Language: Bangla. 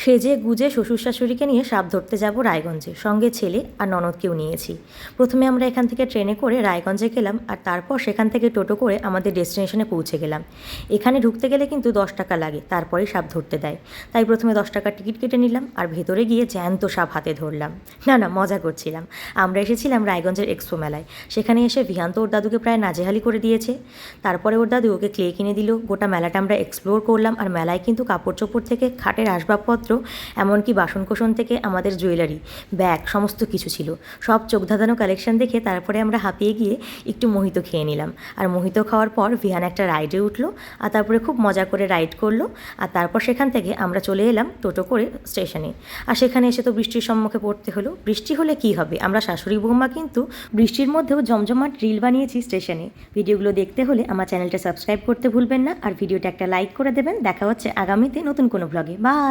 সেজে গুজে শ্বশুর শাশুড়িকে নিয়ে সাপ ধরতে যাব রায়গঞ্জে, সঙ্গে ছেলে আর ননদকেও নিয়েছি। প্রথমে আমরা এখান থেকে ট্রেনে করে রায়গঞ্জে গেলাম, আর তারপর সেখান থেকে টোটো করে আমাদের ডেস্টিনেশনে পৌঁছে গেলাম। এখানে ঢুকতে গেলে কিন্তু 10 টাকা লাগে, তারপরেই সাপ ধরতে দেয়। তাই প্রথমে 10 টাকার টিকিট কেটে নিলাম, আর ভেতরে গিয়ে জ্যান্ত সাপ হাতে ধরলাম। না মজা করছিলাম। আমরা এসেছিলাম রায়গঞ্জের এক্সপো মেলায়। সেখানে এসে ভিহান তো ওর দাদুকে প্রায় নাজেহালি করে দিয়েছে। তারপরে ওর দাদু ওকে ক্লে কিনে দিল। গোটা মেলাটা আমরা এক্সপ্লোর করলাম। আর মেলায় কিন্তু কাপড় চোপড় থেকে খাটের আসবাবপত্র, এমনকি বাসনকোসন থেকে আমাদের জুয়েলারি, ব্যাগ, সমস্ত কিছু ছিল। সব চোখ ধাঁধানো কালেকশন দেখে তারপরে আমরা হাঁপিয়ে গিয়ে একটু মোহিতো খেয়ে নিলাম। আর মোহিতো খাওয়ার পর ভিহান একটা রাইডে উঠলো, আর তারপরে খুব মজা করে রাইড করলো। আর তারপর সেখান থেকে আমরা চলে এলাম টোটো করে স্টেশনে। আর সেখানে এসে তো বৃষ্টির সম্মুখে পড়তে হলো। বৃষ্টি হলে কি হবে, আমরা শাশুড়ি বৌমা কিন্তু বৃষ্টির মধ্যেও জমজমাট রিল বানিয়েছি স্টেশনে। ভিডিওগুলো দেখতে হলে আমার চ্যানেলটা সাবস্ক্রাইব করতে ভুলবেন না, আর ভিডিওটা একটা লাইক করে দেবেন। দেখা হচ্ছে আগামীতে নতুন কোনো ব্লগে। বাই।